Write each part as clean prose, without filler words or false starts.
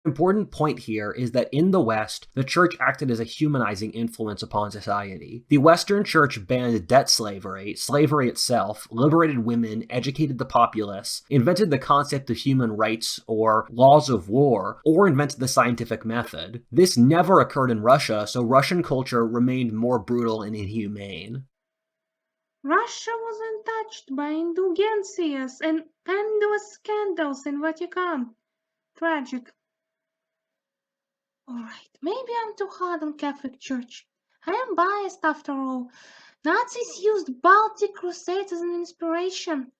Important point here is that in the West, the church acted as a humanizing influence upon society. The Western church banned debt slavery, slavery itself, liberated women, educated the populace, invented the concept of human rights or laws of war, or invented the scientific method. This never occurred in Russia, so Russian culture remained more brutal and inhumane. Russia was untouched by indulgencias and endless scandals in Vatican. Tragic. Alright, maybe I'm too hard on Catholic Church. I am biased after all. Nazis used Baltic Crusades as an inspiration,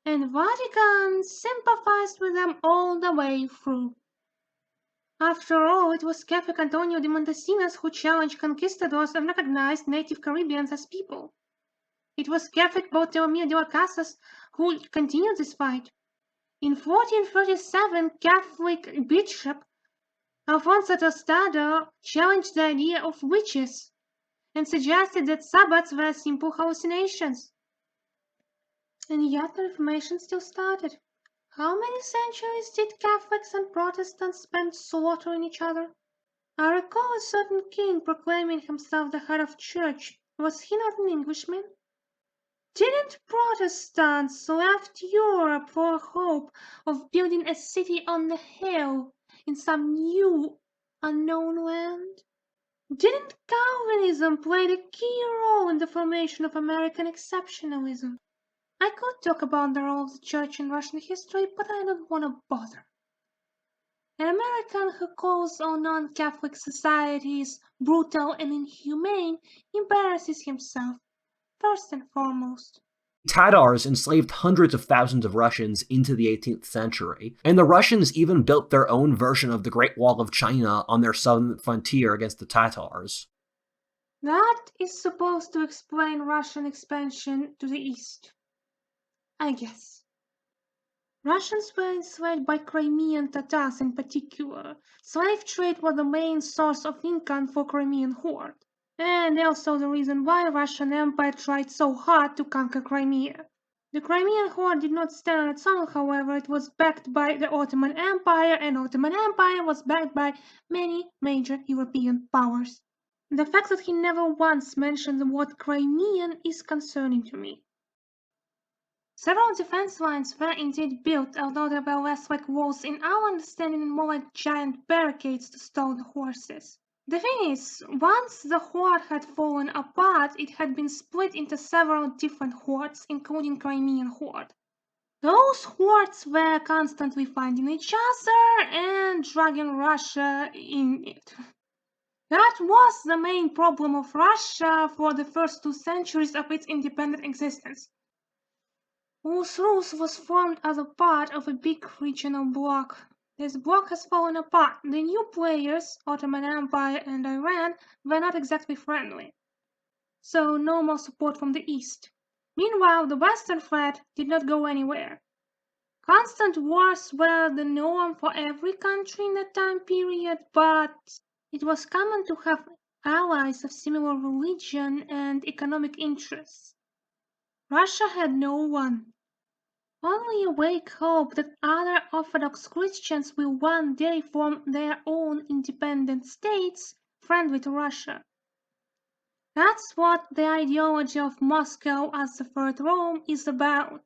and Vatican sympathized with them all the way through. After all, it was Catholic Antonio de Montesinos who challenged conquistadors and recognized native Caribbeans as people. It was Catholic Bartolomeo de las Casas who continued this fight. In 1437, Catholic Bishop Alfonso Tostado challenged the idea of witches and suggested that Sabbats were simple hallucinations. And yet the Reformation still started. How many centuries did Catholics and Protestants spend slaughtering each other? I recall a certain king proclaiming himself the head of church. Was he not an Englishman? Didn't Protestants left Europe for hope of building a city on the hill in some new, unknown land? Didn't Calvinism play a key role in the formation of American exceptionalism? I could talk about the role of the church in Russian history, but I don't want to bother. An American who calls all non-Catholic societies brutal and inhumane embarrasses himself, first and foremost. Tatars enslaved hundreds of thousands of Russians into the 18th century, and the Russians even built their own version of the Great Wall of China on their southern frontier against the Tatars. That is supposed to explain Russian expansion to the east, I guess. Russians were enslaved by Crimean Tatars in particular. Slave trade was the main source of income for Crimean horde, and also the reason why Russian Empire tried so hard to conquer Crimea. The Crimean horde did not stand on its own, however. It was backed by the Ottoman Empire, and Ottoman Empire was backed by many major European powers. The fact that he never once mentioned the word Crimean is concerning to me. Several defense lines were indeed built, although they were less like walls in our understanding and more like giant barricades to stall the horses. The thing is, once the horde had fallen apart, it had been split into several different hordes, including Crimean horde. Those hordes were constantly finding each other and dragging Russia in it. That was the main problem of Russia for the first 2 centuries of its independent existence. Rus was formed as a part of a big regional bloc. This bloc has fallen apart. The new players, Ottoman Empire and Iran, were not exactly friendly. So no more support from the East. Meanwhile, the Western threat did not go anywhere. Constant wars were the norm for every country in that time period, but it was common to have allies of similar religion and economic interests. Russia had no one. Only a vague hope that other Orthodox Christians will one day form their own independent states friendly to Russia. That's what the ideology of Moscow as the Third Rome is about.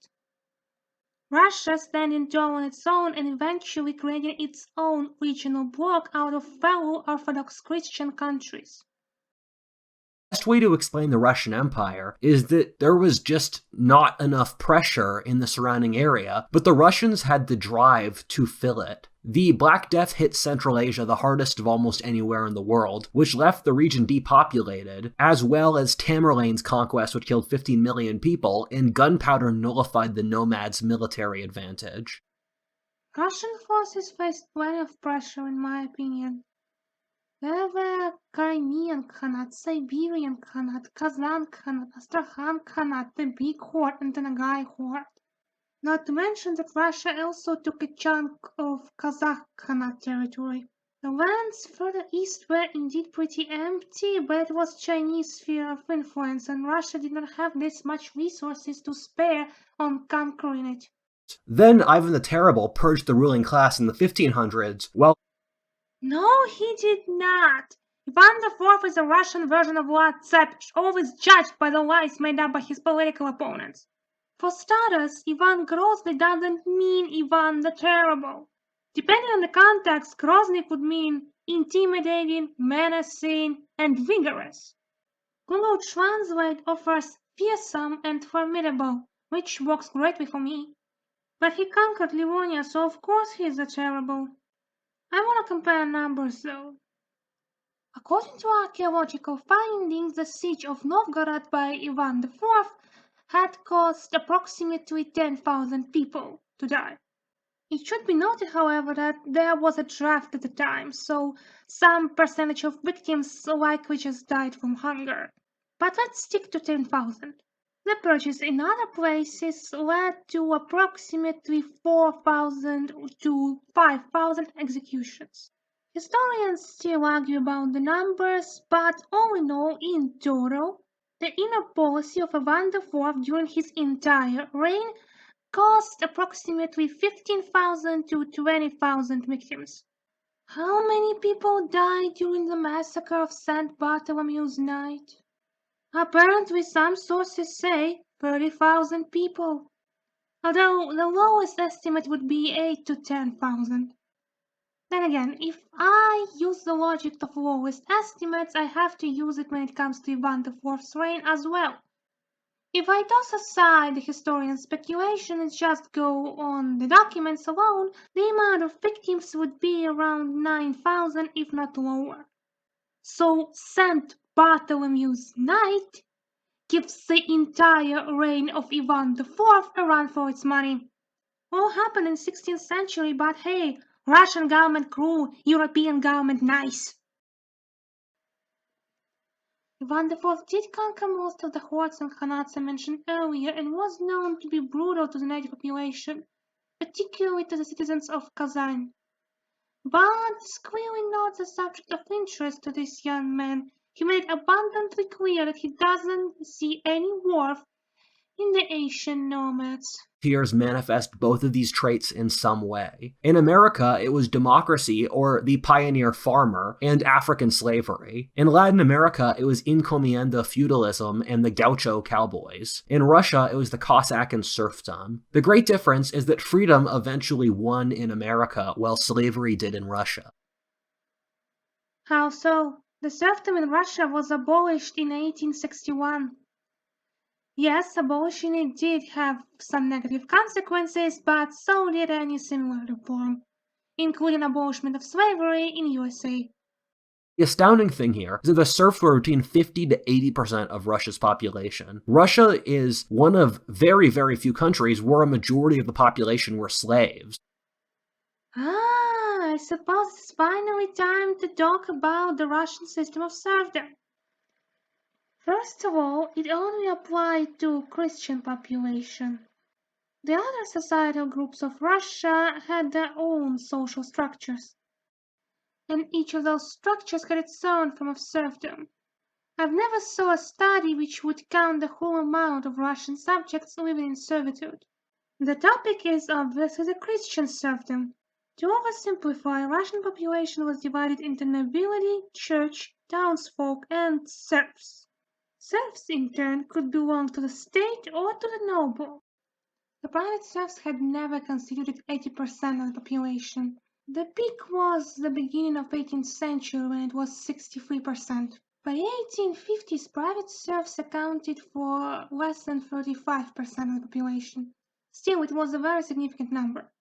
Russia standing tall on its own and eventually creating its own regional bloc out of fellow Orthodox Christian countries. The best way to explain the Russian Empire is that there was just not enough pressure in the surrounding area, but the Russians had the drive to fill it. The Black Death hit Central Asia the hardest of almost anywhere in the world, which left the region depopulated, as well as Tamerlane's conquest, which killed 15 million people, and gunpowder nullified the nomads' military advantage. Russian forces faced plenty of pressure, in my opinion. There were Crimean Khanate, Siberian Khanate, Kazan Khanate, Astrakhan Khanate, the Big Horde, and the Nagai Horde. Not to mention that Russia also took a chunk of Kazakh Khanate territory. The lands further east were indeed pretty empty, but it was Chinese sphere of influence, and Russia did not have this much resources to spare on conquering it. Then Ivan the Terrible purged the ruling class in the 1500s, while No, he did not. Ivan IV is a Russian version of Vlad Tepes, always judged by the lies made up by his political opponents. For starters, Ivan Grozny doesn't mean Ivan the Terrible. Depending on the context, Grozny could mean intimidating, menacing, and vigorous. Google Translate offers fearsome and formidable, which works greatly for me. But he conquered Livonia, so of course he is the Terrible. I want to compare numbers though. According to archaeological findings, the siege of Novgorod by Ivan IV had caused approximately 10,000 people to die. It should be noted, however, that there was a draft at the time, so some percentage of victims likely just died from hunger. But let's stick to 10,000. The purges in other places led to approximately 4,000 to 5,000 executions. Historians still argue about the numbers, but all in all, in total, the inner policy of Ivan IV during his entire reign caused approximately 15,000 to 20,000 victims. How many people died during the massacre of St. Bartholomew's Night? Apparently, some sources say 30,000 people, although the lowest estimate would be 8 to 10,000. Then again, if I use the logic of lowest estimates, I have to use it when it comes to Ivan IV's reign as well. If I toss aside the historian speculation and just go on the documents alone, the amount of victims would be around 9,000 if not lower. So St. Bartholomew's Night gives the entire reign of Ivan IV a run for its money. All happened in 16th century, but hey, Russian government cruel, European government nice. Ivan IV did conquer most of the hordes and khanates I mentioned earlier and was known to be brutal to the native population, particularly to the citizens of Kazan. But it's clearly not the subject of interest to this young man. He made abundantly clear that he doesn't see any worth in the Asian nomads. Peers manifest both of these traits in some way. In America, it was democracy, or the pioneer farmer, and African slavery. In Latin America, it was encomienda feudalism and the gaucho cowboys. In Russia, it was the Cossack and serfdom. The great difference is that freedom eventually won in America, while slavery did in Russia. How so? The serfdom in Russia was abolished in 1861. Yes, abolition it did have some negative consequences, but so did any similar reform, including abolishment of slavery in USA. The astounding thing here is that the serfs were between 50 to 80% of Russia's population. Russia is one of very, very few countries where a majority of the population were slaves. I suppose it's finally time to talk about the Russian system of serfdom. First of all, it only applied to Christian population. The other societal groups of Russia had their own social structures, and each of those structures had its own form of serfdom. I've never saw a study which would count the whole amount of Russian subjects living in servitude. The topic is obviously the Christian serfdom. To oversimplify, Russian population was divided into nobility, church, townsfolk, and serfs. Serfs, in turn, could belong to the state or to the noble. The private serfs had never constituted 80% of the population. The peak was the beginning of 18th century when it was 63%. By 1850s, private serfs accounted for less than 35% of the population. Still, it was a very significant number.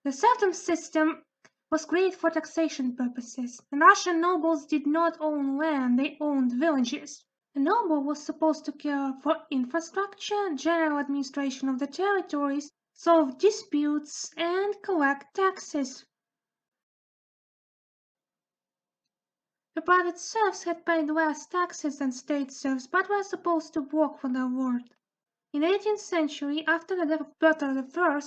The serfdom system was created for taxation purposes, and Russian nobles did not own land, they owned villages. A noble was supposed to care for infrastructure, general administration of the territories, solve disputes, and collect taxes. The private serfs had paid less taxes than state serfs, but were supposed to work for their lord. In the 18th century, after the death of Peter I,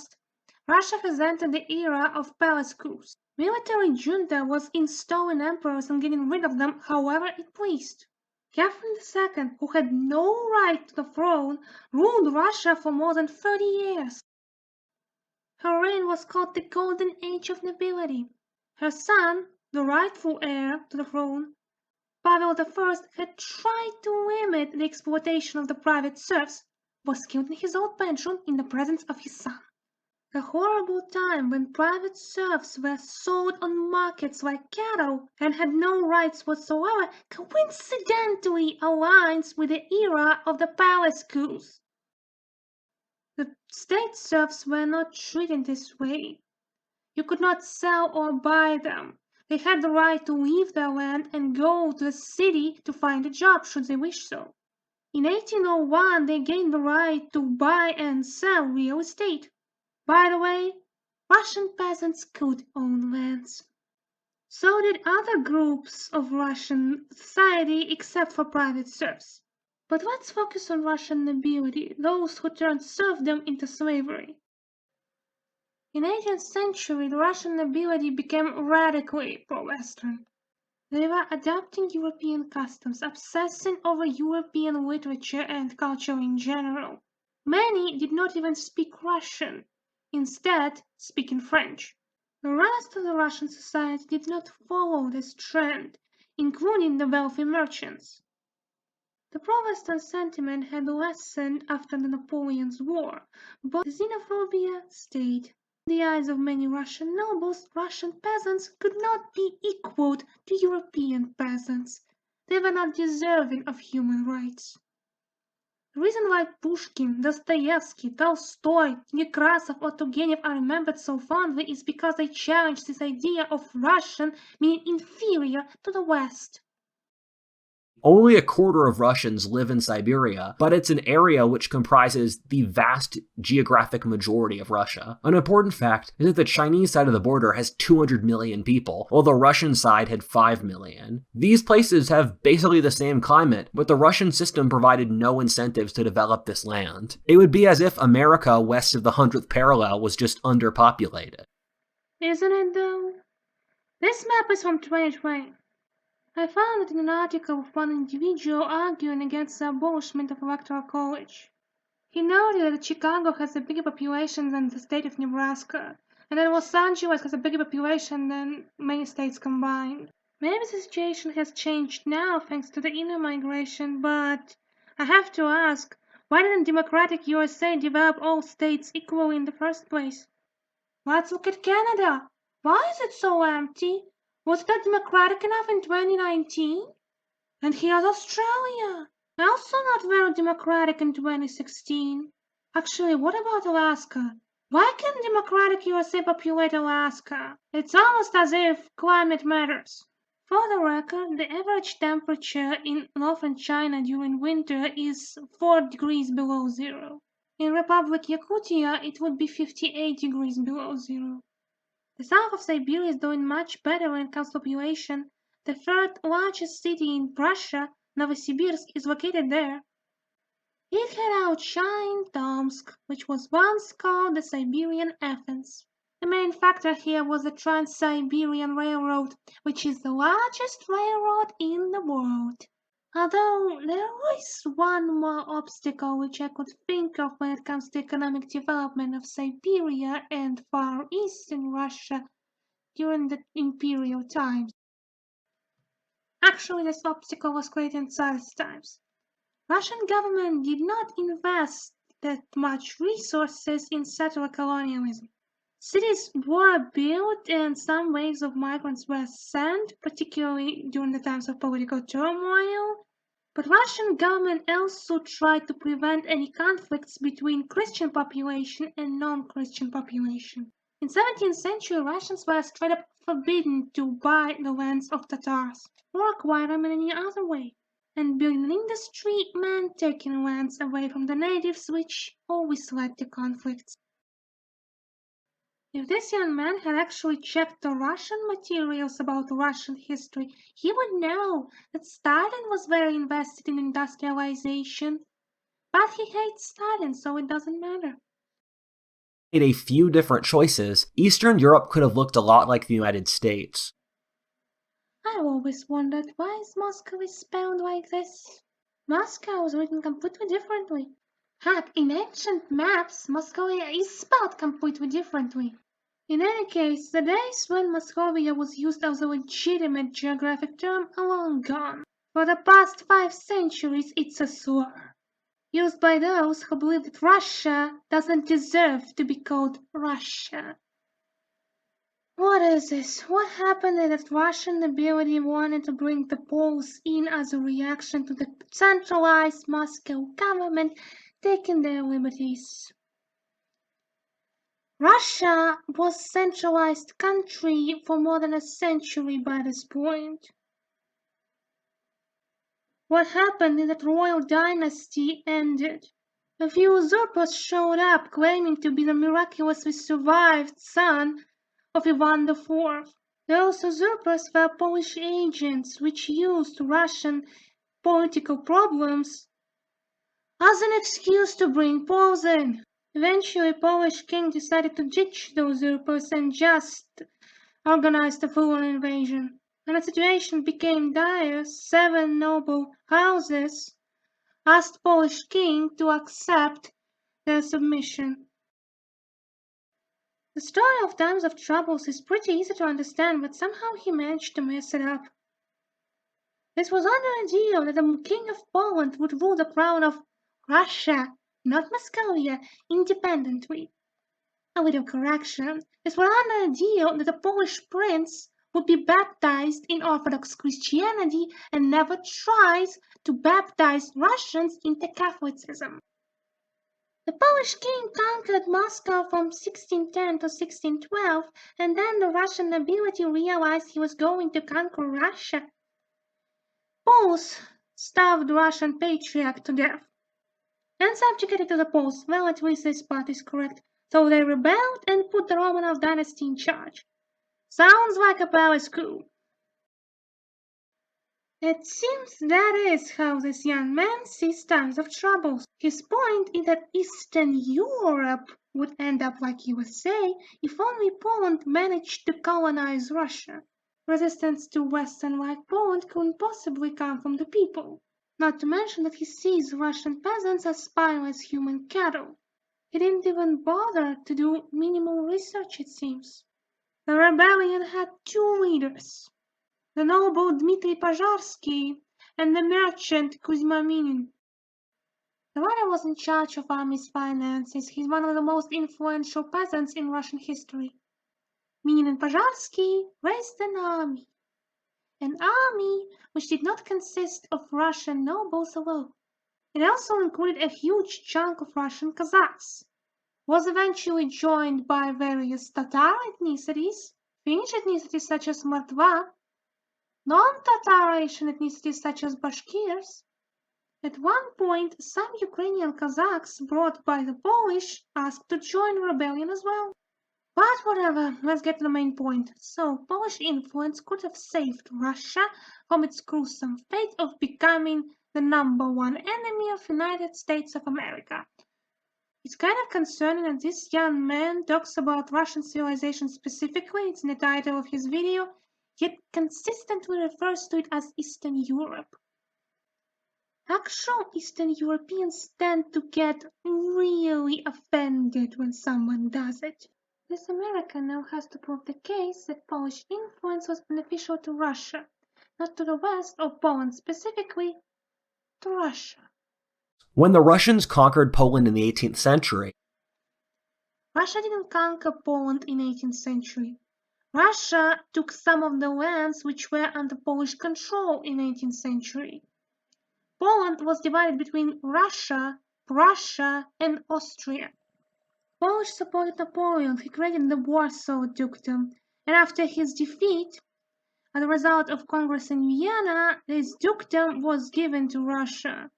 Russia has entered the era of palace coups. Military junta was installing emperors and getting rid of them however it pleased. Catherine II, who had no right to the throne, ruled Russia for more than 30 years. Her reign was called the Golden Age of Nobility. Her son, the rightful heir to the throne, Pavel I, had tried to limit the exploitation of the private serfs, was killed in his old bedroom in the presence of his son. A horrible time when private serfs were sold on markets like cattle and had no rights whatsoever coincidentally aligns with the era of the palace coups. The state serfs were not treated this way. You could not sell or buy them. They had the right to leave their land and go to the city to find a job should they wish so. In 1801 they gained the right to buy and sell real estate. By the way, Russian peasants could own lands. So did other groups of Russian society except for private serfs. But let's focus on Russian nobility, those who turned serfdom into slavery. In the 18th century, the Russian nobility became radically pro-Western. They were adopting European customs, obsessing over European literature and culture in general. Many did not even speak Russian, instead speaking French. The rest of the Russian society did not follow this trend, including the wealthy merchants. The pro-Western sentiment had lessened after the Napoleon's War, but the xenophobia stayed. In the eyes of many Russian nobles, Russian peasants could not be equaled to European peasants. They were not deserving of human rights. The reason why Pushkin, Dostoevsky, Tolstoy, Nekrasov, or Turgenev are remembered so fondly is because they challenged this idea of Russian being inferior to the West. Only a quarter of Russians live in Siberia, but it's an area which comprises the vast geographic majority of Russia. An important fact is that the Chinese side of the border has 200 million people, while the Russian side had 5 million. These places have basically the same climate, but the Russian system provided no incentives to develop this land. It would be as if America west of the 100th parallel was just underpopulated. Isn't it though? This map is from 2020. I found it in an article of one individual arguing against the abolishment of electoral college. He noted that Chicago has a bigger population than the state of Nebraska, and that Los Angeles has a bigger population than many states combined. Maybe the situation has changed now thanks to the inner migration, but I have to ask, why didn't democratic USA develop all states equally in the first place? Let's look at Canada. Why is it so empty? Was it not democratic enough in 2019? And here's Australia, also not very democratic in 2016. Actually, what about Alaska? Why can't democratic USA populate Alaska? It's almost as if climate matters. For the record, the average temperature in northern China during winter is 4 degrees below zero. In Republic Yakutia, it would be 58 degrees below zero. The south of Siberia is doing much better when it comes to population. The third largest city in Prussia, Novosibirsk, is located there. It had outshined Tomsk, which was once called the Siberian Athens. The main factor here was the Trans-Siberian Railroad, which is the largest railroad in the world. Although there is one more obstacle which I could think of when it comes to economic development of Siberia and Far Eastern Russia during the imperial times. Actually, this obstacle was created in Tsarist times. Russian government did not invest that much resources in settler colonialism. Cities were built and some waves of migrants were sent, particularly during the times of political turmoil. But Russian government also tried to prevent any conflicts between Christian population and non-Christian population. In 17th century, Russians were straight up forbidden to buy the lands of Tatars or acquire them in any other way. And building an industry meant taking lands away from the natives, which always led to conflicts. If this young man had actually checked the Russian materials about Russian history, he would know that Stalin was very invested in industrialization. But he hates Stalin, so it doesn't matter. Made a few different choices, Eastern Europe could have looked a lot like the United States. I've always wondered why is Moscow is spelled like this. Moscow is written completely differently. Heck, in ancient maps, Moscow is spelled completely differently. In any case, the days when Moscovia was used as a legitimate geographic term are long gone. For the past 5 centuries, it's a slur, used by those who believe that Russia doesn't deserve to be called Russia. What is this? What happened is that Russian nobility wanted to bring the Poles in as a reaction to the centralized Moscow government taking their liberties. Russia was a centralized country for more than a century by this point. What happened is that royal dynasty ended. A few usurpers showed up claiming to be the miraculously survived son of Ivan IV. Those usurpers were Polish agents which used Russian political problems as an excuse to bring Poles in. Eventually, Polish king decided to ditch the usurpers and just organized a full-on invasion. When the situation became dire, 7 noble houses asked Polish king to accept their submission. The story of Times of Troubles is pretty easy to understand, but somehow he managed to mess it up. This was under the deal that the King of Poland would rule the crown of Russia, not Moscovia, independently. A little correction. This was under the deal that the Polish prince would be baptized in Orthodox Christianity and never tries to baptize Russians into Catholicism. The Polish king conquered Moscow from 1610 to 1612, and then the Russian nobility realized he was going to conquer Russia. Poles starved the Russian patriarch to death and subjugated to the Poles. Well, at least this part is correct. So they rebelled and put the Romanov dynasty in charge. Sounds like a palace coup. It seems that is how this young man sees times of troubles. His point is that Eastern Europe would end up like USA if only Poland managed to colonize Russia. Resistance to Western-like Poland couldn't possibly come from the people. Not to mention that he sees Russian peasants as spineless human cattle. He didn't even bother to do minimal research, it seems. The rebellion had 2 leaders, the noble Dmitry Pozharsky and the merchant Kuzma Minin. The latter was in charge of army's finances. He's one of the most influential peasants in Russian history. Minin and Pozharsky raised an army which did not consist of Russian nobles alone. It also included a huge chunk of Russian Kazakhs. Was eventually joined by various Tatar ethnicities, Finnish ethnicities such as Mordva, non-Tatar Asian ethnicities such as Bashkirs. At one point, some Ukrainian Kazakhs brought by the Polish asked to join the rebellion as well. But whatever, let's get to the main point. So, Polish influence could have saved Russia from its gruesome fate of becoming the #1 enemy of the United States of America. It's kind of concerning that this young man talks about Russian civilization specifically, it's in the title of his video, yet consistently refers to it as Eastern Europe. Actual Eastern Europeans tend to get really offended when someone does it. This America now has to prove the case that Polish influence was beneficial to Russia, not to the West or Poland specifically, to Russia. When the Russians conquered Poland in the 18th century, Russia didn't conquer Poland in the 18th century. Russia took some of the lands which were under Polish control in the 18th century. Poland was divided between Russia, Prussia, and Austria. Polish supported Napoleon. He created the Warsaw Dukedom, and after his defeat, as a result of Congress in Vienna, this dukedom was given to Russia.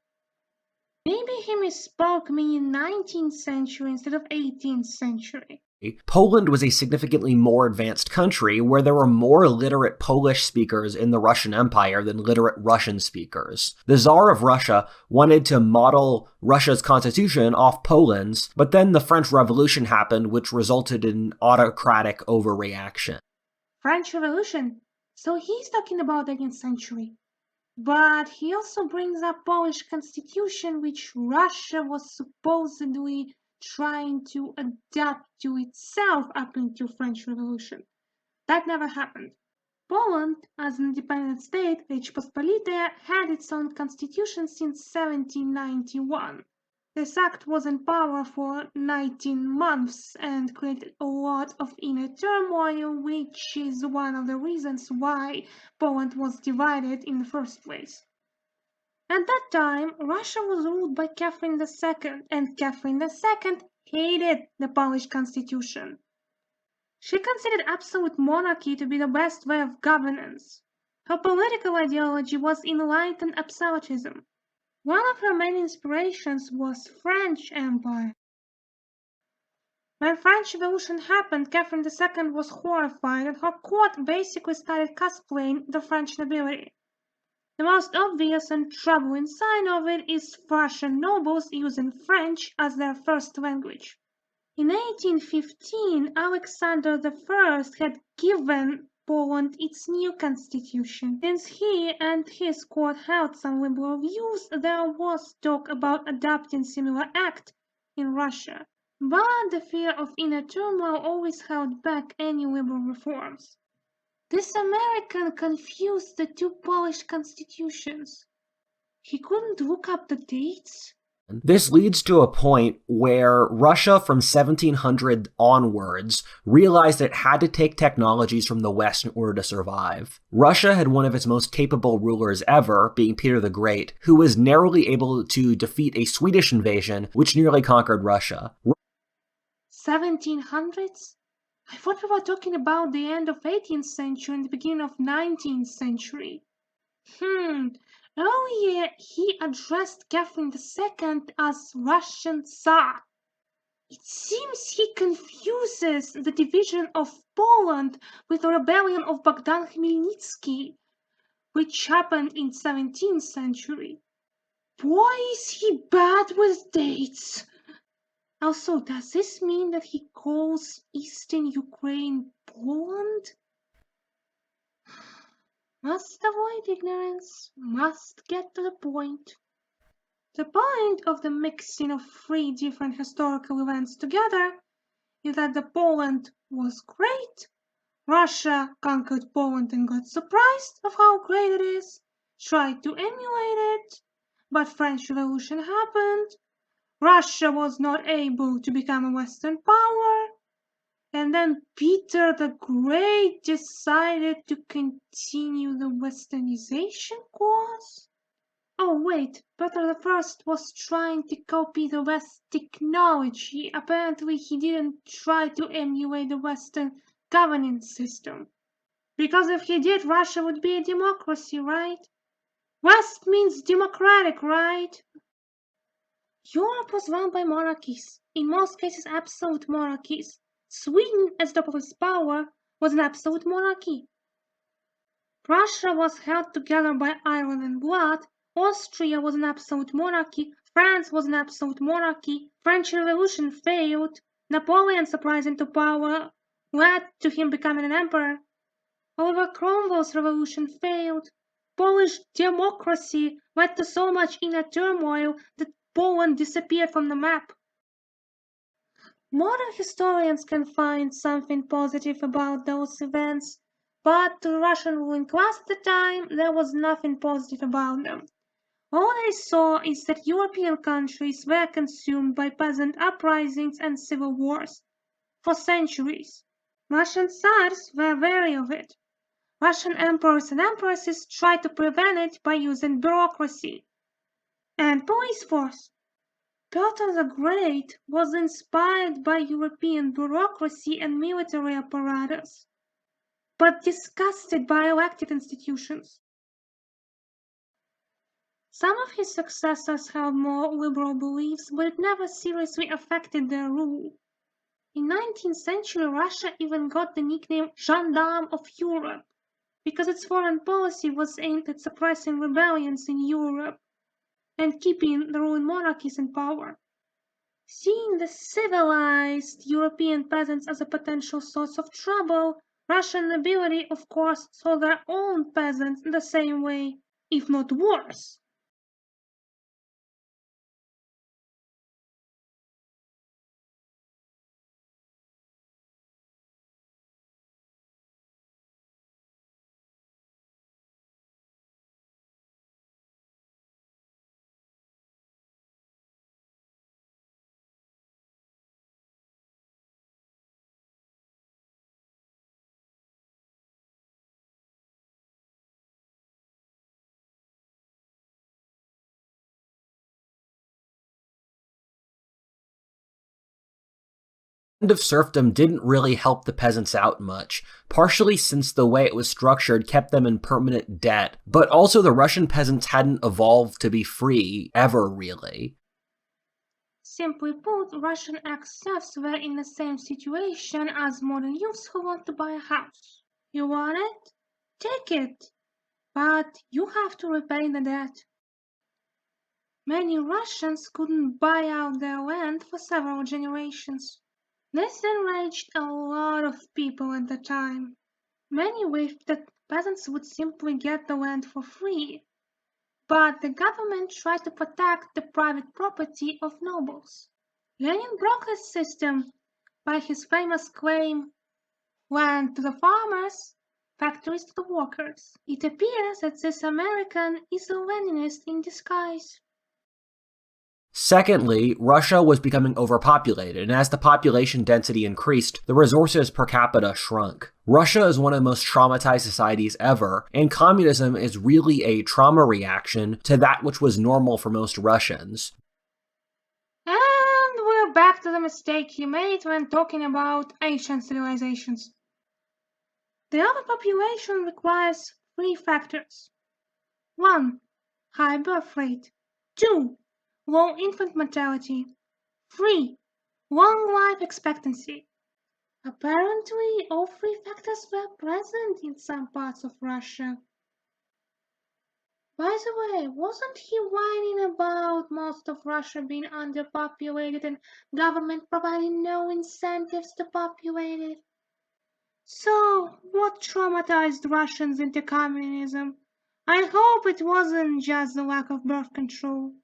Maybe he misspoke, meaning 19th century instead of 18th century. Poland was a significantly more advanced country where there were more literate Polish speakers in the Russian Empire than literate Russian speakers. The Tsar of Russia wanted to model Russia's constitution off Poland's, but then the French Revolution happened, which resulted in autocratic overreaction. French Revolution? So he's talking about the 18th century. But he also brings up Polish constitution, which Russia was supposedly trying to adapt to itself up until French Revolution. That never happened. Poland, as an independent state, Rzeczpospolita, had its own constitution since 1791. This act was in power for 19 months and created a lot of inner turmoil, which is one of the reasons why Poland was divided in the first place. At that time, Russia was ruled by Catherine II, and Catherine II hated the Polish constitution. She considered absolute monarchy to be the best way of governance. Her political ideology was enlightened absolutism. One of her main inspirations was French Empire. When French Revolution happened, Catherine II was horrified, and her court basically started cosplaying the French nobility. The most obvious and troubling sign of it is Russian nobles using French as their first language. In 1815, Alexander I had given Poland its new constitution. Since he and his court held some liberal views, there was talk about adopting similar act in Russia. But the fear of inner turmoil always held back any liberal reforms. This American confused the two Polish constitutions. He couldn't look up the dates. This leads to a point where Russia from 1700 onwards realized it had to take technologies from the West in order to survive. Russia had one of its most capable rulers ever, being Peter the Great, who was narrowly able to defeat a Swedish invasion which nearly conquered Russia. 1700s? I thought we were talking about the end of 18th century and the beginning of 19th century. Earlier he addressed Catherine II as Russian Tsar. It seems he confuses the division of Poland with the rebellion of Bogdan Khmelnytsky, which happened in 17th century. Why is he bad with dates? Also, does this mean that he calls Eastern Ukraine Poland? Must avoid ignorance, must get to the point. The point of the mixing of three different historical events together is that the Poland was great. Russia conquered Poland and got surprised of how great it is, tried to emulate it, but French Revolution happened. Russia was not able to become a Western power, and then Peter the Great decided to continue the Westernization course? Oh wait, Peter the First was trying to copy the West technology. Apparently he didn't try to emulate the Western governance system. Because if he did, Russia would be a democracy, right? West means democratic, right? Europe was run by monarchies, in most cases absolute monarchies. Sweden, as top of its power, was an absolute monarchy. Prussia was held together by iron and blood, Austria was an absolute monarchy, France was an absolute monarchy, French Revolution failed, Napoleon's rise into power led to him becoming an emperor. Oliver Cromwell's revolution failed. Polish democracy led to so much inner turmoil that Poland disappeared from the map. Modern historians can find something positive about those events, but to the Russian ruling class at the time, there was nothing positive about them. All they saw is that European countries were consumed by peasant uprisings and civil wars for centuries. Russian tsars were wary of it. Russian emperors and empresses tried to prevent it by using bureaucracy and police force. Peter the Great was inspired by European bureaucracy and military apparatus, but disgusted by elected institutions. Some of his successors held more liberal beliefs, but it never seriously affected their rule. In 19th century Russia even got the nickname Gendarme of Europe, because its foreign policy was aimed at suppressing rebellions in Europe and keeping the ruling monarchies in power. Seeing the civilized European peasants as a potential source of trouble, Russian nobility, of course, saw their own peasants the same way, if not worse. End of serfdom didn't really help the peasants out much, partially since the way it was structured kept them in permanent debt, but also the Russian peasants hadn't evolved to be free, ever really. Simply put, Russian ex-serfs were in the same situation as modern youths who want to buy a house. You want it? Take it! But you have to repay the debt. Many Russians couldn't buy out their land for several generations. This enraged a lot of people at the time. Many wished that peasants would simply get the land for free, but the government tried to protect the private property of nobles. Lenin broke this system by his famous claim, "Land to the farmers, factories to the workers." It appears that this American is a Leninist in disguise. Secondly, Russia was becoming overpopulated, and as the population density increased, the resources per capita shrunk. Russia is one of the most traumatized societies ever, and communism is really a trauma reaction to that which was normal for most Russians. And we're back to the mistake he made when talking about ancient civilizations. The overpopulation requires three factors. 1. High birth rate. 2. Low infant mortality. 3. Long life expectancy. Apparently, all three factors were present in some parts of Russia. By the way, wasn't he whining about most of Russia being underpopulated and government providing no incentives to populate it? So, what traumatized Russians into communism? I hope it wasn't just the lack of birth control.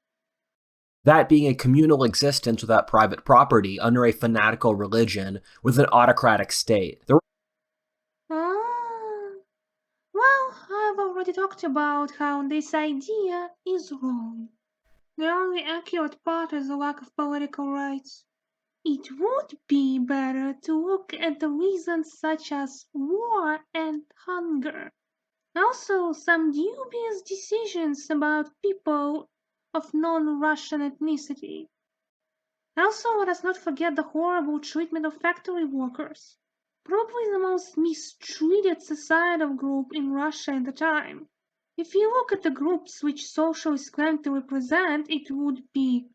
That being a communal existence without private property under a fanatical religion with an autocratic state. Ah, well, I've already talked about how this idea is wrong. The only accurate part is the lack of political rights. It would be better to look at the reasons such as war and hunger. Also, some dubious decisions about people of non-Russian ethnicity. Also, let us not forget the horrible treatment of factory workers. Probably the most mistreated societal group in Russia at the time. If you look at the groups which socialists claim to represent, it would be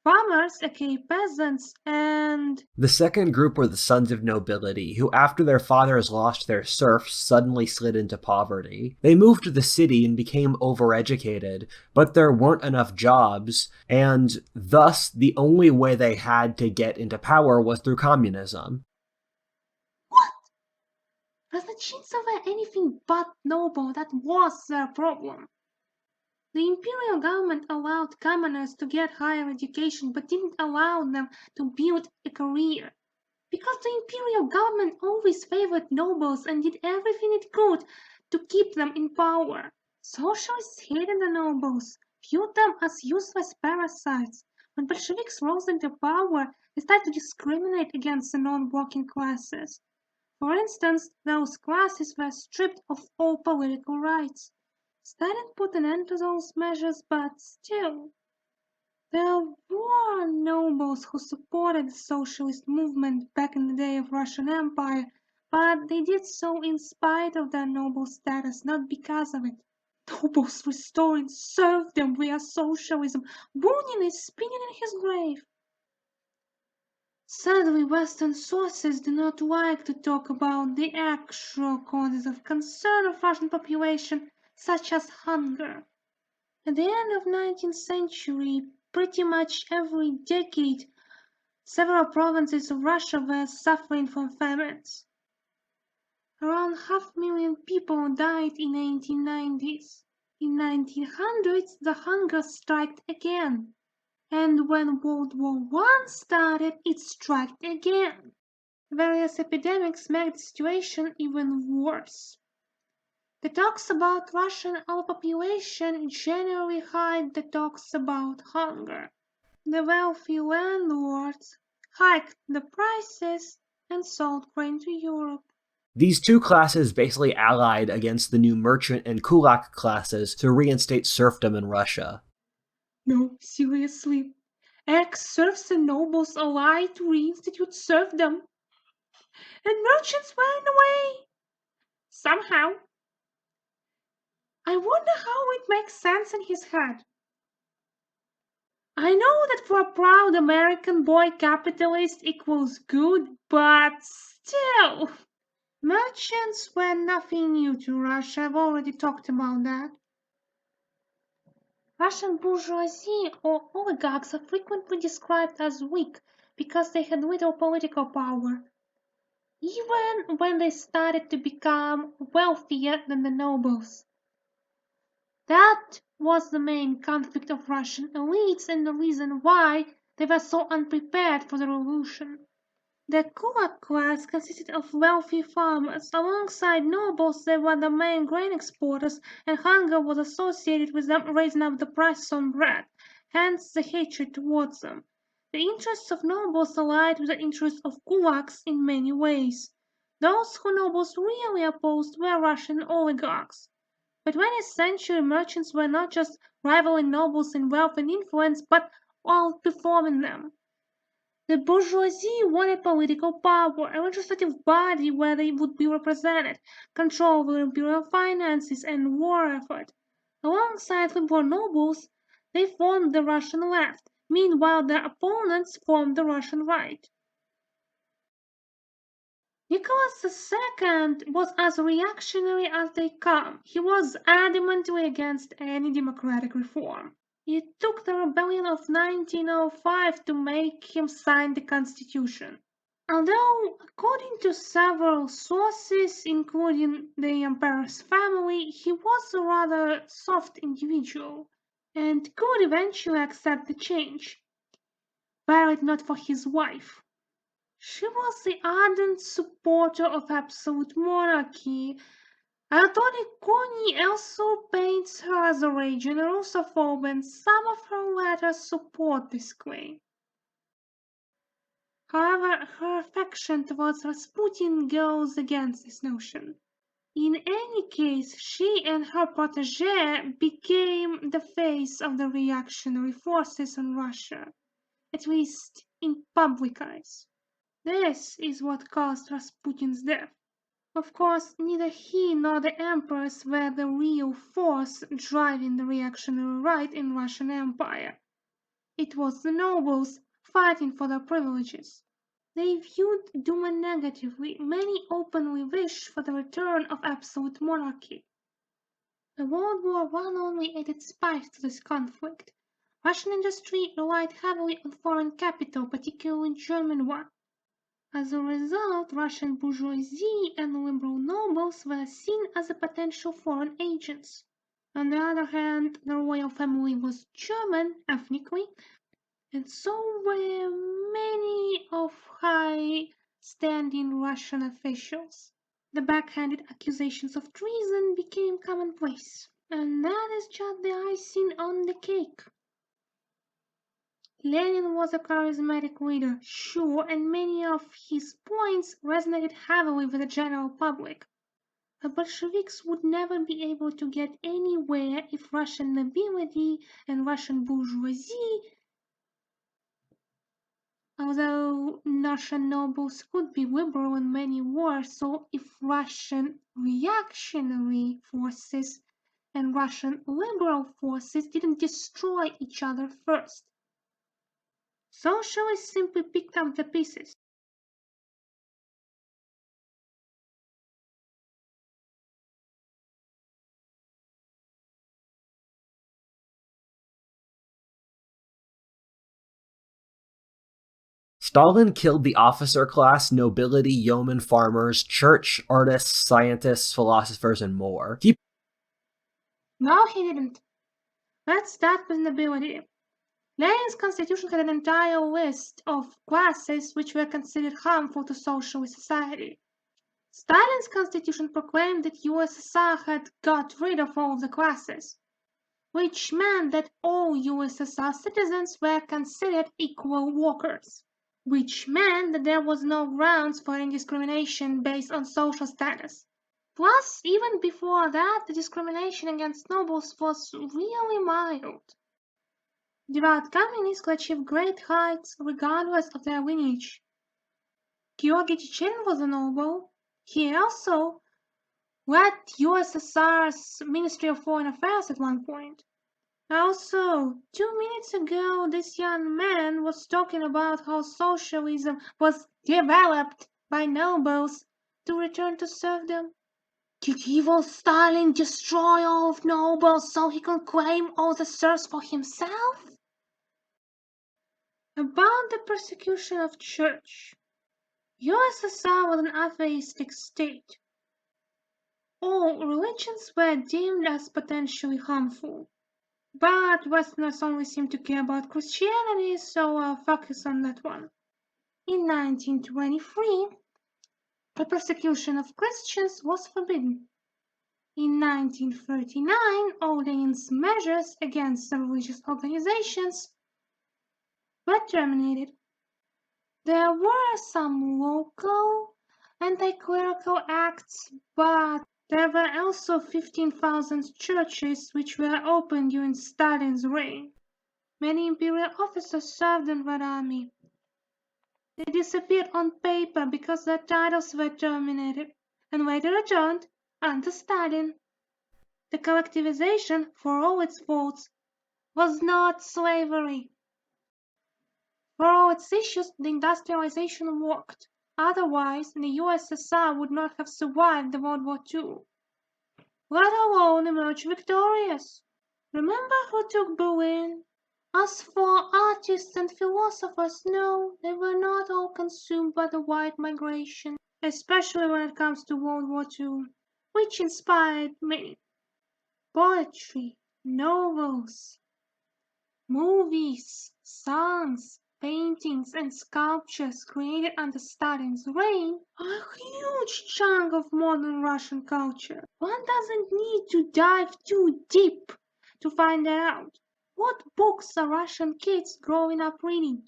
farmers, aka peasants, and The second group were the sons of nobility, who after their fathers lost their serfs suddenly slid into poverty. They moved to the city and became overeducated, but there weren't enough jobs, and thus the only way they had to get into power was through communism. what? As the Chins were anything but noble, that was their problem. The imperial government allowed commoners to get higher education but didn't allow them to build a career. Because the imperial government always favored nobles and did everything it could to keep them in power. Socialists hated the nobles, viewed them as useless parasites. When Bolsheviks rose into power, they started to discriminate against the non-working classes. For instance, those classes were stripped of all political rights. Stalin put an end to those measures, but still, there were nobles who supported the socialist movement back in the day of Russian Empire, but they did so in spite of their noble status, not because of it. Nobles restoring serfdom via socialism. Bunin is spinning in his grave. Sadly, Western sources do not like to talk about the actual causes of concern of Russian population, such as hunger. At the end of 19th century, pretty much every decade, several provinces of Russia were suffering from famines. Around 500,000 people died in the 1890s. In 1900s, the hunger struck again. And when World War I started, it struck again. Various epidemics made the situation even worse. The talks about Russian overpopulation generally hide the talks about hunger. The wealthy landlords hiked the prices and sold grain to Europe. These two classes basically allied against the new merchant and kulak classes to reinstate serfdom in Russia. No, seriously. Ex-serfs and nobles allied to reinstitute serfdom. and merchants ran away. Somehow. I wonder how it makes sense in his head. I know that for a proud American boy, capitalist equals good, but still. Merchants were nothing new to Russia. I've already talked about that. Russian bourgeoisie or oligarchs are frequently described as weak because they had little political power, even when they started to become wealthier than the nobles. That was the main conflict of Russian elites and the reason why they were so unprepared for the revolution. The Kulak class consisted of wealthy farmers. Alongside nobles, they were the main grain exporters, and hunger was associated with them raising up the prices on bread, hence the hatred towards them. The interests of nobles allied with the interests of kulaks in many ways. Those who nobles really opposed were Russian oligarchs. But 20th century merchants were not just rivaling nobles in wealth and influence, but outperforming them. The bourgeoisie wanted political power, a legislative body where they would be represented, control over imperial finances and war effort. Alongside liberal nobles, they formed the Russian left. Meanwhile, their opponents formed the Russian right. Nicholas II was as reactionary as they come. He was adamantly against any democratic reform. It took the rebellion of 1905 to make him sign the constitution. Although, according to several sources, including the emperor's family, he was a rather soft individual and could eventually accept the change, were it not for his wife. She was the ardent supporter of absolute monarchy. Anatoly Kony also paints her as a raging Russophobe, and some of her letters support this claim. However, her affection towards Rasputin goes against this notion. In any case, she and her protege became the face of the reactionary forces in Russia, at least in public eyes. This is what caused Rasputin's death. Of course, neither he nor the empress were the real force driving the reactionary right in Russian Empire. It was the nobles fighting for their privileges. They viewed Duma negatively. Many openly wished for the return of absolute monarchy. The World War I only added spice to this conflict. Russian industry relied heavily on foreign capital, particularly German one. As a result, Russian bourgeoisie and liberal nobles were seen as a potential foreign agents. On the other hand, the royal family was German ethnically, and so were many of high-standing Russian officials. The backhanded accusations of treason became commonplace, and that is just the icing on the cake. Lenin was a charismatic leader, sure, and many of his points resonated heavily with the general public. The Bolsheviks would never be able to get anywhere if Russian nobility and Russian bourgeoisie, although Russian nobles could be liberal in many wars, so if Russian reactionary forces and Russian liberal forces didn't destroy each other first. Socialists simply picked up the pieces. Stalin killed the officer class, nobility, yeomen, farmers, church, artists, scientists, philosophers, and more. No, he didn't. Let's start with nobility. Lenin's constitution had an entire list of classes which were considered harmful to socialist society. Stalin's constitution proclaimed that USSR had got rid of all the classes, which meant that all USSR citizens were considered equal workers, which meant that there was no grounds for any discrimination based on social status. Plus, even before that, the discrimination against nobles was really mild. Devout communists could achieve great heights regardless of their lineage. Georgy Chechin was a noble. He also led USSR's Ministry of Foreign Affairs at one point. Also, 2 minutes ago, this young man was talking about how socialism was developed by nobles to return to serfdom. Did evil Stalin destroy all of nobles so he could claim all the serfs for himself? About the persecution of church. USSR was an atheistic state. All religions were deemed as potentially harmful. But Westerners only seem to care about Christianity, so I'll focus on that one. In 1923, the persecution of Christians was forbidden. In 1939, Orleans measures against the religious organizations were terminated. There were some local anti-clerical acts, but there were also 15,000 churches which were opened during Stalin's reign. Many imperial officers served in Red Army. They disappeared on paper because their titles were terminated and later returned under Stalin. The collectivization, for all its faults, was not slavery. For all its issues, the industrialization worked. Otherwise, the USSR would not have survived the World War II, let alone emerge victorious. Remember who took Berlin? As for artists and philosophers, no, they were not all consumed by the white migration, especially when it comes to World War II, which inspired many. Poetry, novels, movies, songs, paintings, and sculptures created under Stalin's reign are a huge chunk of modern Russian culture. One doesn't need to dive too deep to find that out. What books are Russian kids growing up reading?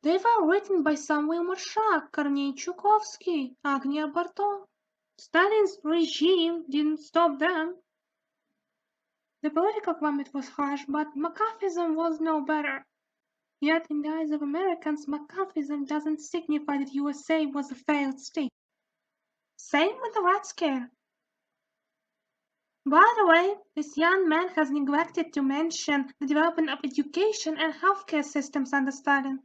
They were written by Samuel Marshak, Kornei Chukovsky, Agnia Barto. Stalin's regime didn't stop them. The political climate was harsh, but McCarthyism was no better. Yet, in the eyes of Americans, McCarthyism doesn't signify that USA was a failed state. Same with the Red Scare. By the way, this young man has neglected to mention the development of education and healthcare systems under Stalin.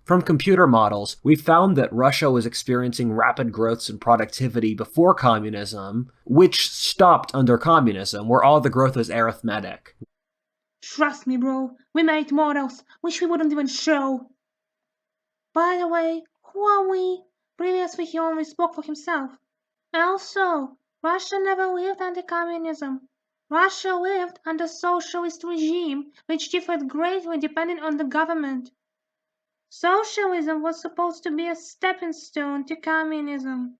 From computer models, we found that Russia was experiencing rapid growths in productivity before communism, which stopped under communism, where all the growth was arithmetic. Trust me, bro, we made models, which we wouldn't even show. By the way, who are we? Previously he only spoke for himself. Also, Russia never lived under communism. Russia lived under socialist regime, which differed greatly depending on the government. Socialism was supposed to be a stepping stone to communism.